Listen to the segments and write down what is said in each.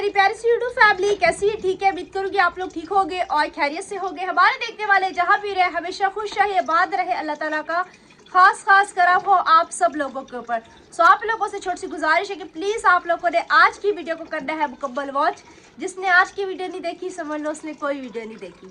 मेरी प्यारी सी YouTube family, कैसी है? ठीक है, उम्मीद करूँगी आप लोग ठीक होंगे और खैरियत से होंगे। हमारे देखने वाले जहाँ भी रहे हमेशा खुश रहे, बात रहे। अल्लाह ताला का खास करम हो आप सब लोगों के ऊपर। सो आप लोगों से छोटी सी गुजारिश है कि प्लीज़ आप लोगों ने आज की वीडियो को करना है मुकम्मल वॉच। जिसने आज की वीडियो नहीं देखी समझ लो उसने कोई वीडियो नहीं देखी।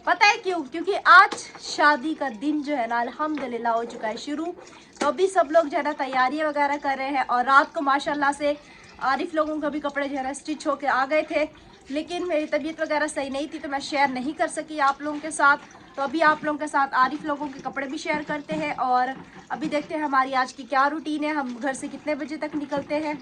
पता है क्यों? क्योंकि आज शादी का दिन जो है ना अल्हम्दुलिल्लाह हो चुका है शुरू। तो अभी सब लोग जो है ना तैयारियाँ वगैरह कर रहे हैं और रात को माशाल्लाह से आरिफ लोगों के भी कपड़े जो है ना स्टिच होके आ गए थे। लेकिन मेरी तबीयत वगैरह सही नहीं थी तो मैं शेयर नहीं कर सकी आप लोगों के साथ। तो अभी आप लोगों के साथ आरिफ लोगों के कपड़े भी शेयर करते हैं और अभी देखते हैं हमारी आज की क्या रूटीन है, हम घर से कितने बजे तक निकलते हैं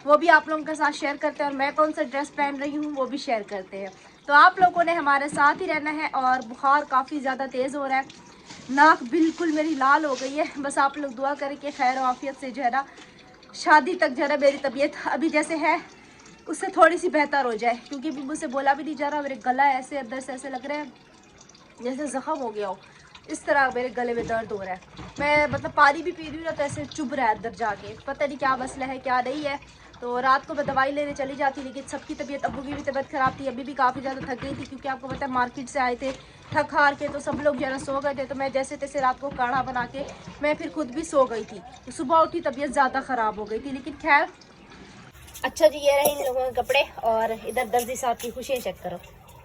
वो भी आप लोगों के साथ शेयर करते हैं और मैं कौन सा ड्रेस पहन रही हूँ वो भी शेयर करते हैं। तो आप लोगों ने हमारे साथ ही रहना है। और बुखार काफ़ी ज़्यादा तेज़ हो रहा है, नाक बिल्कुल मेरी लाल हो गई है। बस आप लोग दुआ करें कि खैर आफियत से जो है ना शादी तक जो है मेरी तबीयत अभी जैसे है उससे थोड़ी सी बेहतर हो जाए। क्योंकि अभी मुझसे बोला भी नहीं जा रहा, मेरे गला ऐसे अंदर से ऐसे लग रहा है जैसे ज़ख़म हो गया हो, इस तरह मेरे गले में दर्द हो रहा है। मैं मतलब पानी भी पी रही हूँ ना तो ऐसे चुभ रहा है अंदर जाके, पता नहीं क्या मसला है क्या नहीं है। तो रात को मैं दवाई लेने चली जाती, लेकिन सबकी तबीयत, अब्बू की भी तबीयत ख़राब थी, अभी भी काफ़ी ज़्यादा थक गई थी क्योंकि आपको पता है मार्केट से आए थे थक हार के। तो सब लोग जो है ना सो गए थे तो मैं जैसे तैसे रात को काढ़ा बना के मैं फिर खुद भी सो गई थी। तो सुबह उठी तबीयत ज़्यादा ख़राब हो गई थी, लेकिन खैर। अच्छा जी, ये रहे इन लोगों के कपड़े और इधर दर्जी साहब की खुशियाँ चेक करो।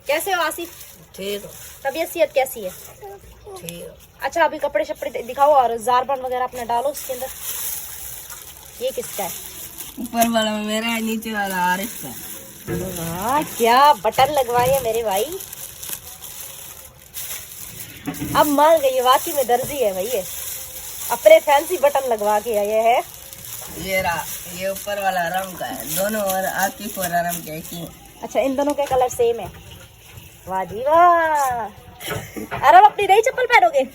कैसे हो आसिफ? ठीक हो? तबीयत सेहत कैसी है? ठीक हो? अच्छा अभी कपड़े शपड़े दिखाओ और ज़ारबान वगैरह अपना डालो उसके अंदर। ये किसका है? ऊपर वाला मेरा है, नीचे वाला आरिफ का। वाह क्या बटन लगवाए है मेरे भाई। अब मान गई वाकई में दर्जी है भाई, ये अपने फैंसी बटन लगवा के आए हैं। ये ऊपर वाला रंग का है, दोनों और आकिफ और आराम के एक ही। अच्छा इन दोनों के कलर सेम है। वाह जी वाह। आराम अपनी नई चप्पल पहनोगे?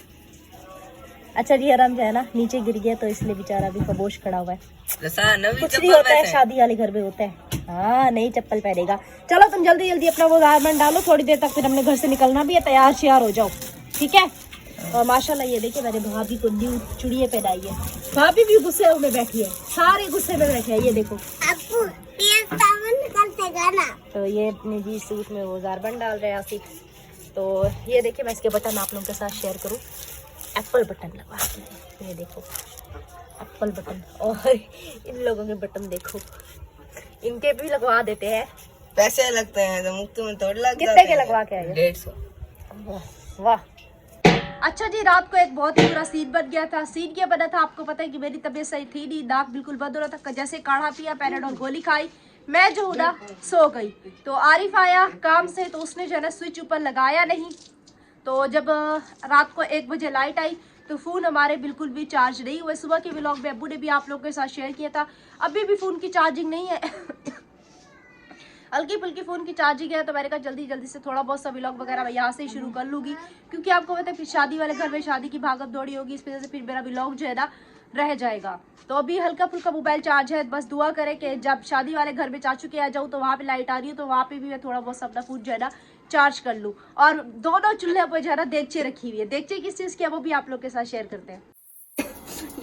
अच्छा जी, आराम जो है ना नीचे गिर गया तो इसलिए बेचारा अभी खबोश खड़ा हुआ है। कुछ नहीं होता है, शादी वाले घर में होता है। हाँ नई चप्पल पहनेगा। चलो तुम जल्दी जल्दी अपना वो गारमेंट डालो, थोड़ी देर तक फिर हमने घर से निकलना भी है, तैयार श्यार हो जाओ ठीक है। और माशाल्लाह ये देखिए मेरे भाभी को न्यू चूड़ियाँ पहनाई है। भाभी भी गुस्से में बैठी है, सारे गुस्से में बैठे हैं। ये देखो तो ये अपनी जी सूट में वो ज़ारबन डाल रहे हैं आसिफ। तो ये देखिए मैं इसके बटन आप लोगों के साथ शेयर करूँ। एप्पल बटन लगवा के, ये देखो एप्पल बटन। और इन लोगों के बटन देखो, इनके भी लगवा देते हैं। पैसे लगते हैं तो मुफ्त में थोड़ी लगते हैं। कितने के लगवा के आए? 150। वाह। अच्छा जी, रात को एक बहुत ही बुरा सीन बन गया था। सीन क्या बना था आपको पता है कि मेरी तबीयत सही थी नहीं, नाक बिल्कुल बंद हो रहा था। जैसे काढ़ा पिया, पैराडोल गोली खाई, मैं जो हूँ ना सो गई। तो आरिफ आया काम से तो उसने जो है ना स्विच ऊपर लगाया नहीं। तो जब रात को 1 बजे लाइट आई तो फ़ोन हमारे बिल्कुल भी चार्ज नहीं हुए। सुबह के व्लॉग में अब्बू ने भी आप लोगों के साथ शेयर किया था, अभी भी फ़ोन की चार्जिंग नहीं है। हल्की फुल्की फ़ोन की चार्जिंग है। तो मैंने कहा जल्दी जल्दी से थोड़ा बहुत सा व्लॉग वगैरह मैं यहाँ से ही शुरू कर लूँगी क्योंकि आपको पता है फिर शादी वाले घर में शादी की भागम दौड़ी होगी, इस वजह से फिर मेरा व्लॉग जो है ना रह जाएगा। तो अभी हल्का फुल्का मोबाइल चार्ज है, बस दुआ करें कि जब शादी वाले घर में चाचू के आ जाऊँ तो वहाँ पे लाइट आ रही है तो वहाँ पे भी मैं थोड़ा बहुत अपना फ़ोन जो है ना चार्ज कर लूँ। और दोनों चूल्हे पर जो है ना देगचे रखी हुई है। देगचे किस चीज़ की है वो भी आप लोग के साथ शेयर करते हैं।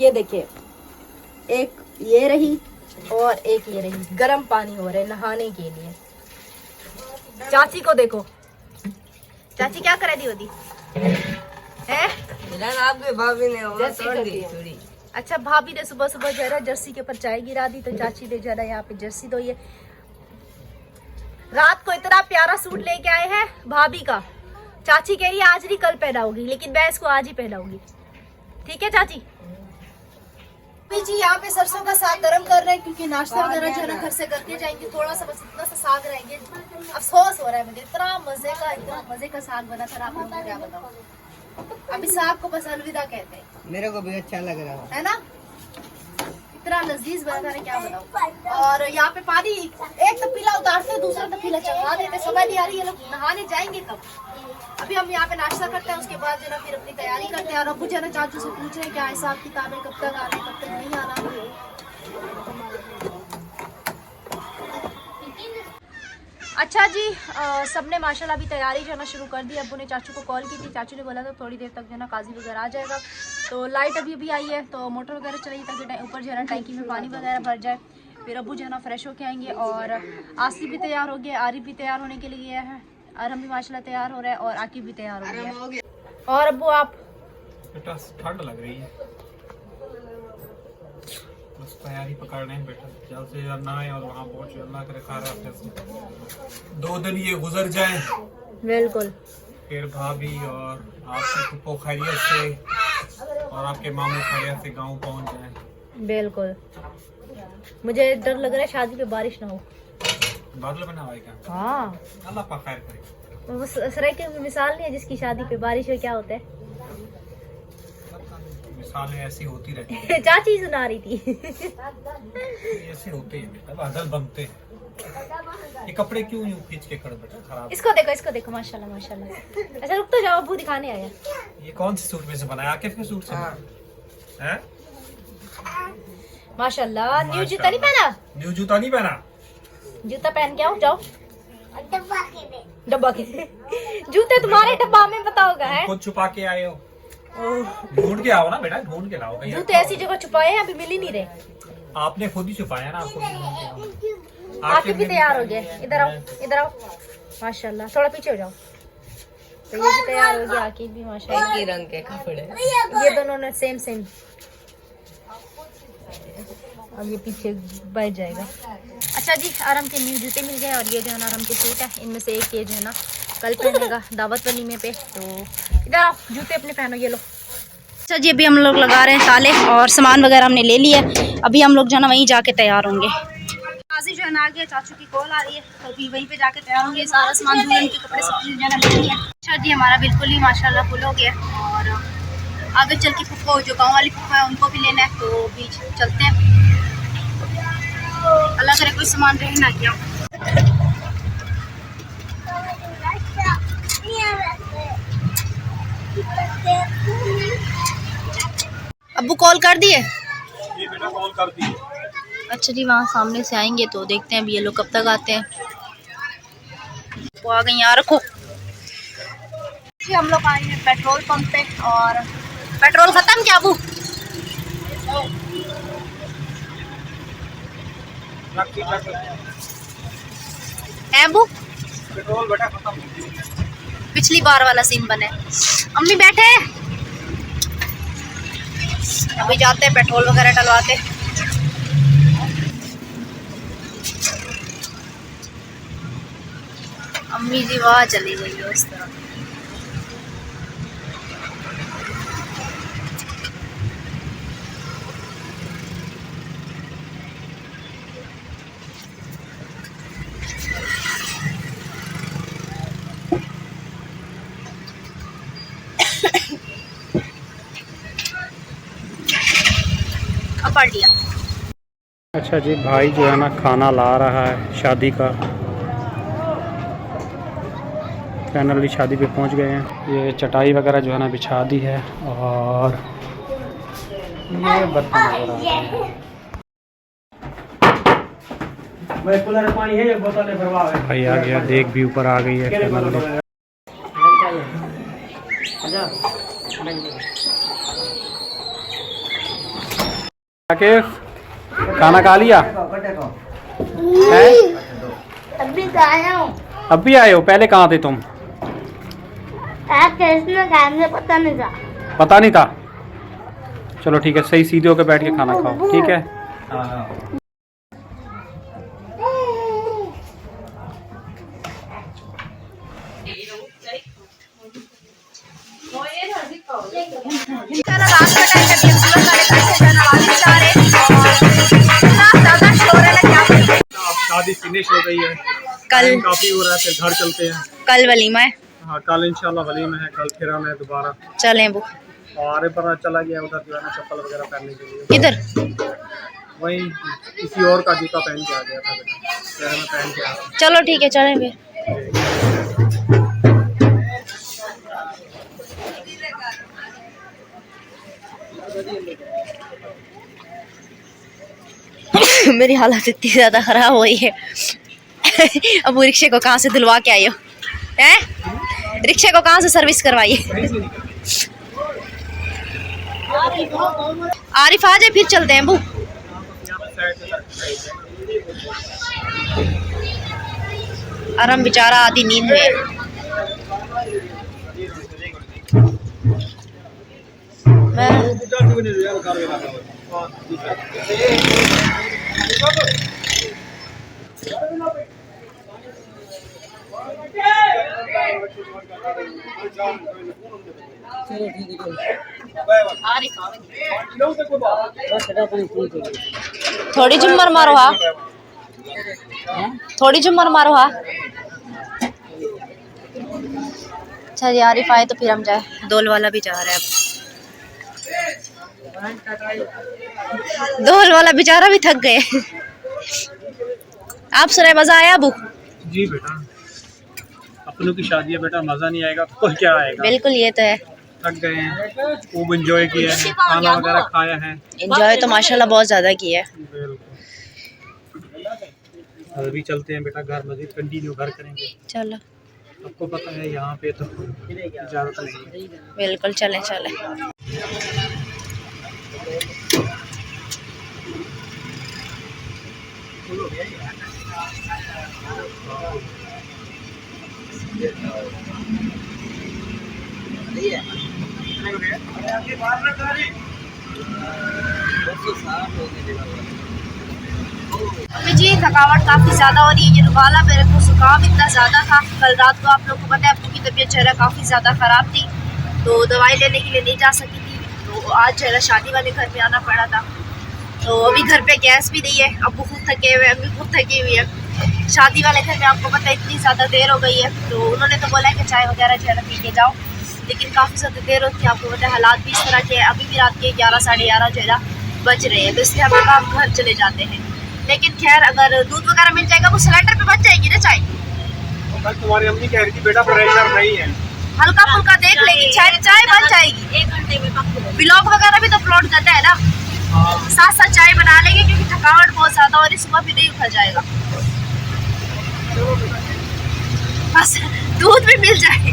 ये देखिए, एक ये रही और एक ये रही, गर्म पानी हो रहा है नहाने के लिए। चाची को देखो, चाची क्या करे दी होती है? आपके भाभी ने वो तोड़ दी चूड़ी। अच्छा भाभी ने सुबह सुबह जो है ना जर्सी के ऊपर चाय गिरा दी तो चाची ने जो है ना यहाँ पे जर्सी धोई है। रात को इतना प्यारा सूट लेके आए हैं भाभी का, चाची कह रही है आज नहीं कल पहनाऊंगी, लेकिन मैं इसको आज ही पहनाऊंगी। ठीक है चाची? जी यहाँ पे सरसों का साग गरम कर रहे हैं क्योंकि नाश्ता वगैरह जो है ना घर से करके जाएंगे। थोड़ा सा बस इतना सा साग रहेंगे। अफसोस हो रहा है मुझे, इतना मजे का साग बना था, आप लोगों को क्या बताऊं। अभी साग को बस अलविदा कहते हैं। मेरे को भी अच्छा लग रहा है ना, इतना लजीज बना था क्या बताऊं। और यहाँ पे पानी एक तपीला उतारते दूसरा तपीला चढ़ा देते, समझ नहीं आ रही है लोग नहाने जाएंगे कब। अभी हम यहाँ पे नाश्ता करते हैं, उसके बाद जो ना फिर अपनी तैयारी करते हैं। और अब्बू जो ना चाचू से पूछ रहे हैं क्या हिसाब किताब है, कब तक आना है कब तक नहीं आना। अच्छा जी, सबने माशाल्लाह अभी तैयारी जो है ना शुरू कर दी। अब्बू ने चाचू को कॉल की थी, चाचू ने बोला था थोड़ी देर तक जो है ना काजी वगैरह आ जाएगा। तो लाइट अभी अभी आई है तो मोटर वगैरह चलेगी ताकि ऊपर जो है ना टैंकी में पानी वगैरह भर जाए। फिर अबू जो है ना फ्रेश होके आएंगे और आसिफ भी तैयार हो गया, आरिफ भी तैयार होने के लिए है, आरम भी माशाल्लाह तैयार हो रहा है और आकिब भी तैयार हो गया। और अबू आप? बेटा ठंड लग रही है, बस तैयारी पकड़ रहे हैं बेटा, जल्द से जल्द नहाए और वहाँ पहुँचे। अल्लाह करे खारा से 2 दिन ये गुजर जाए, बिल्कुल। फिर भाभी और आपकी फुप्पो खैरियत से और आपके मामू खैरियत से गांव पहुँच जाए। बिल्कुल। मुझे डर लग रहा है शादी पे बारिश ना हो। बादल बना हुआ है क्या? हाँ, अल्लाह पाक खैर करे। वो सराय की मिसाल नहीं है जिसकी शादी पे बारिश में क्या होता है। मिसालें ऐसी होती रहती हैं। चाची सुना रही थी। ऐसे होते हैं बेटा, बादल बनते हैं। ये कपड़े क्यों यूं खींच के खड़े बेटा, खराब। इसको देखो माशाल्लाह माशाल्लाह। अच्छा रुक तो जाओ, अबू दिखाने आया। ये कौन से सूट में से बनाया? आकिफ के सूट से हैं? माशाल्लाह। न्यू जूता नहीं पहना? न्यू जूता नहीं पहना? जूता पहन के आओ, जाओ। डब्बा के जूते तुम्हारे डब्बा में पता होगा है। खुद छुपा के आए हो, ढूंढ के आओ ना बेटा, ढूंढ के लाओ। जूते ऐसी जगह छुपाए हैं, अभी मिल ही नहीं रहे। आपने खुद ही छुपाया ना, आपको। आकिब भी तैयार हो गए। इधर आओ, इधर आओ। माशाल्लाह, थोड़ा पीछे हो जाओ। तो ये भी तैयार हो गया, आकिब भी माशाल्लाह। एक ही रंग के कपड़े, ये दोनों ने सेम सेम। अब ये पीछे बैठ जाएगा। अच्छा जी, आराम के न्यू जूते मिल गए और ये जो है ना आराम के सूट है। इनमें से एक ये जो है ना कल पहनेगा दावत वलीमे पे। तो इधर आओ, जूते अपने पहनो, ये लो। अच्छा जी, अभी हम लोग लगा रहे हैं ताले और सामान वगैरह हमने ले लिया। अभी हम लोग जो है ना वहीं जाके तैयार होंगे। काजी जो है ना आ गया, चाचू की कॉल आ रही है, तो अभी वहीं पे जाके तैयार होंगे। सारा सामान दुल्हन के कपड़े सब चीज़ जो है ना ले लिया। अच्छा जी, हमारा बिल्कुल ही माशाल्लाह फुल हो गया और आगे चल के फुप्पो जो गाँव वाली फुप्पो है उनको भी लेना है, तो बीच चलते हैं। अल्लाह करे कोई सामान रह ना गया। अब्बू कॉल कर दिए? ये बेटा कॉल कर दी। अच्छा जी, वहाँ सामने से आएंगे तो देखते हैं अभी ये लोग कब तक आते हैं। वो आ गई, यहाँ रखो जी। हम लोग आए हैं पेट्रोल पंप पे और पेट्रोल खत्म क्या अबू? अबू पेट्रोल बेटा खत्म, पिछली बार वाला सीन बने। अम्मी बैठे, अभी जाते हैं पेट्रोल वगैरह डलवाते। अम्मी जी वहाँ चली गई है उस तरफ। पढ़ लिया। अच्छा जी, भाई जो है ना खाना ला रहा है शादी का। फाइनली शादी पे पहुंच गए हैं। ये चटाई वगैरह जो है ना बिछा दी है और ये बर्तन वगैरह। भाई आ गया, देख भी ऊपर आ गई है फाइनली। खाना खा लिया है? अभी तो आया हूँ। अब भी आए हो? पहले कहाँ थे तुम? मुझे पता नहीं था। पता नहीं था? चलो ठीक है, सही सीधे होकर बैठ के खाना खाओ, ठीक है? शादी फिनिश हो गई है, कल काफी हो रहा है, फिर घर चलते हैं। कल वलीमा है। हाँ, कल इंशाल्लाह वलीमा है, कल फिर हमें दोबारा चलें वो और पता चला गया उधर जो है ना चप्पल वगैरह पहनने के लिए। इधर वहीं किसी और का जूता पहन के आ गया था, फिर मैं पहन के आ रहा हूँ। चलो ठीक है, चलें फिर। मेरी हालत इतनी ज्यादा खराब हुई है। अब वो रिक्शे को कहाँ से धुलवा के आई हो? हैं? रिक्शे को कहाँ से सर्विस करवाई है? आरिफ आ जाए फिर चलते हैं। और हम बेचारा आधी नींद में है। थोड़ी झुम्मर मारो हा, थोड़ी झुम्मर मारो हा। अच्छा जी, आरिफ आए तो फिर हम जाए। दोल वाला भी जा रहा है अब। दोल वाला बेचारा भी थक गए। आप सुने, मजा आया अबू? जी बेटा, अपनों की शादी है बेटा, मजा नहीं आएगा तो क्या आएगा। बिल्कुल, ये तो है। थक गए हैं, खूब एंजॉय किया है, खाना वगैरह खाया है। एंजॉय तो माशाल्लाह बहुत ज्यादा किया है। अभी चलते हैं बेटा घर, मजीद कंटिन्यू घर करेंगे। चलो, आपको पता है यहाँ पे तो इजाज़त नहीं है। बिल्कुल, चलें चलें। अभी जी थकावट काफ़ी ज़्यादा हो रही है। ये रुमाला मेरे को जुकाम इतना ज़्यादा था। कल रात को आप लोगों को पता है अब्बू की तबीयत जो है काफ़ी ज़्यादा ख़राब थी, तो दवाई लेने के लिए नहीं जा सकी थी। तो आज जो है शादी वाले घर में आना पड़ा था। तो अभी घर पे गैस भी नहीं है, अब्बू खुद थके हुए, अम्मी खुद थकी हुई है। शादी वाले घर में आपको पता है इतनी ज़्यादा देर हो गई है, तो उन्होंने तो बोला है कि चाय वगैरह जो है पी के जाओ, लेकिन काफ़ी ज़्यादा देर होती है। आपको पता है हालात भी इस तरह के, अभी भी रात के 11 साढ़े 11 जो है बज रहे हैं, तो इसलिए हम लोग आप घर चले जाते हैं। लेकिन खैर अगर दूध वगैरह मिल जाएगा वो सिलेंडर पे बच जाएगी ना चाय। कल तुम्हारी अम्मी कह रही थी बेटा प्रेशर नहीं है, हल्का फुल्का देख लेगी, चाय बन जाएगी। 1 घंटे में ब्लॉग वगैरह भी तो अपलोड करता है ना, साथ साथ चाय बना लेंगे क्योंकि थकावट बहुत ज्यादा और सुबह भी नहीं उठा जाएगा। बस दूध भी मिल जाए,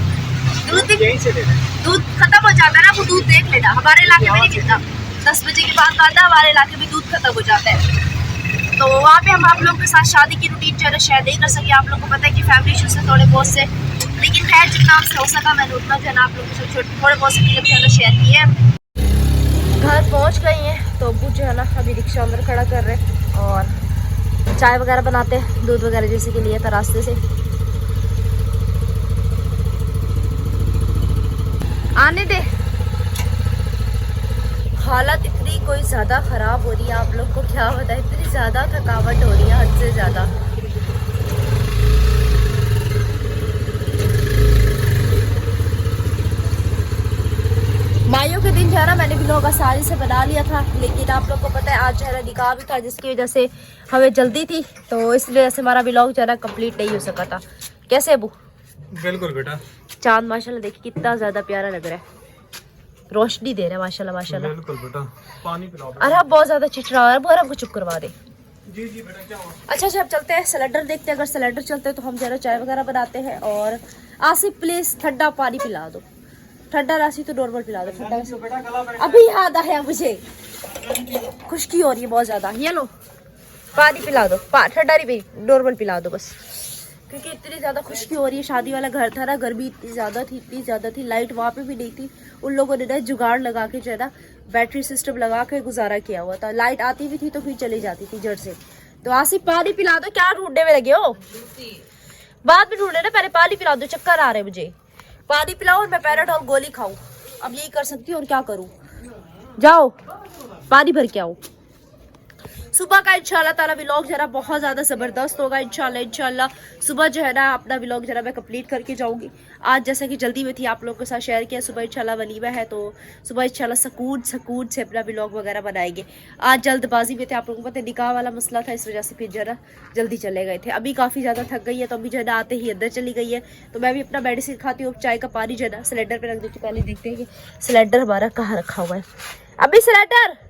दूध खत्म हो जाता है ना, वो दूध देख लेना। हमारे इलाके में नहीं मिलता, 10 बजे के बाद आता है, हमारे इलाके में दूध खत्म हो जाता है। तो वहाँ पे हम आप लोगों के साथ शादी की रूटीन जो है शेयर नहीं कर सके। आप लोगों को पता है कि फैमिली इशूज़ है थोड़े बहुत से, लेकिन खैर जितना हमसे हो सका मैंने उतना जो है आप लोगों के साथ थोड़े बहुत से क्लिप जो है शेयर किए हैं। घर पहुँच गई हैं तो अब्बू जो है ना अभी रिक्शा अंदर खड़ा कर रहे हैं और चाय वगैरह बनाते हैं, दूध वगैरह जैसे कि लिए था रास्ते से। आने दे, हालत इतनी कोई ज़्यादा ख़राब हो रही है, आप लोग को क्या बताए, इतनी ज़्यादा थकावट हो रही है हद से ज़्यादा। माइयों के दिन जो है ना मैंने व्लॉग आसानी से बना लिया था, लेकिन आप लोग को पता है आज जो है ना निकाह भी था, जिसकी वजह से हमें जल्दी थी, तो इसलिए से हमारा व्लॉग जो है ना कंप्लीट नहीं हो सका था। कैसे अबू? बिल्कुल बेटा, चांद माशाल्लाह देखिए कितना ज़्यादा प्यारा लग रहा है, रोशनी दे रहा है माशाल्लाह माशाल्लाह। बिल्कुल बेटा, पानी पिलाओ। अरे अब बहुत ज्यादा चिट रहा है, बोरा को चुप करवा दे। जी जी बेटा, क्या हुआ? अच्छा अब चलते हैं सिलेंडर देखते हैं, अगर सिलेंडर चलते हैं तो हम जरा चाय वगैरह बनाते हैं। और आसिफ प्लीज ठंडा पानी पिला दो, ठंडा राशि तो नॉर्मल पिला दो, ठंडा अभी याद आया मुझे, खुश्की हो रही है बहुत ज्यादा। ये लो पानी पिला दो, ठंडा नहीं नॉर्मल पिला दो बस, क्योंकि इतनी ज़्यादा खुश्की हो रही है। शादी वाला घर था ना, गर्मी इतनी ज़्यादा थी, लाइट वहाँ पे भी नहीं थी। उन लोगों ने ना जुगाड़ लगा के जो है ना बैटरी सिस्टम लगा के गुजारा किया हुआ था, लाइट आती भी थी तो फिर चली जाती थी जड़ से। तो आसिफ पानी पिला दो, क्या ढूंढने में लगे हो? बाद में ढूंढे ना, पहले पानी पिला दो, चक्कर आ रहे मुझे। पानी पिलाओ और मैं पैराडोल गोली खाऊं, अब यही कर सकती हूँ और क्या करूँ। जाओ पानी भर के आओ। सुबह का इंशाल्लाह ताला व्लॉग जरा बहुत ज़्यादा ज़बरदस्त होगा इंशाल्लाह सुबह जो है ना अपना व्लॉग जरा मैं कंप्लीट करके जाऊंगी। आज जैसा कि जल्दी में थी आप लोगों के साथ शेयर किया, सुबह इंशाल्लाह वलीमा है, तो सुबह इंशाल्लाह सकून से अपना व्लॉग वगैरह बनाएंगे। आज जल्दबाजी में थे, आप लोगों को पता है निकाह वाला मसला था, इस वजह से फिर जो है ना जल्दी चले गए थे। अभी काफ़ी ज़्यादा थक गई है, तो अभी जो है ना आते ही अंदर चली गई है, तो मैं भी अपना मेडिसिन खाती हूँ। चाय का पानी जो है ना सिलेंडर पर रख देती हूँ। पहले देखते हैं कि सिलेंडर हमारा कहाँ रखा हुआ है। अभी सिलेंडर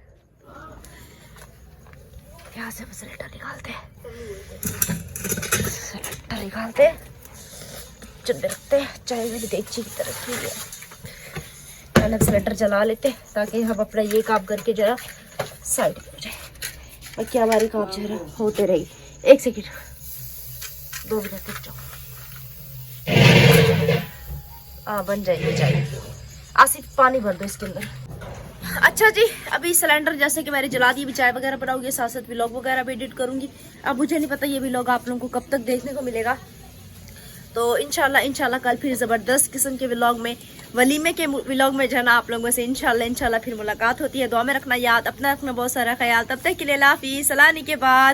यहाँ से सिलेंडर निकालते चुनने रखते हैं। चाय मेरी देगची की तरफ की है, पहले सिलेंडर जला लेते हैं ताकि हम अपना ये काम करके जरा साइड हो जाए। बाकी हमारी काम चेहरा होते रही। 1 सेकंड 2 मिनट रुक जाओ। बन जाएगी चाय। आसिफ पानी भर दो इसके अंदर। अच्छा जी, अभी सिलेंडर जैसे कि मैंने जला दी, अभी चाय वगैरह बनाऊंगी, साथ साथ व्लॉग वगैरह भी एडिट करूंगी। अब मुझे नहीं पता ये व्लॉग आप लोगों को कब तक देखने को मिलेगा, तो इंशाल्लाह कल फिर ज़बरदस्त किस्म के व्लॉग में, वलीमे के व्लॉग में जो है ना आप लोगों से इंशाल्लाह फिर मुलाकात होती है। दुआ में रखना याद, अपना रखना बहुत सारा ख्याल। तब तक के लिए अल्लाह हाफिज़। सलानी के बाद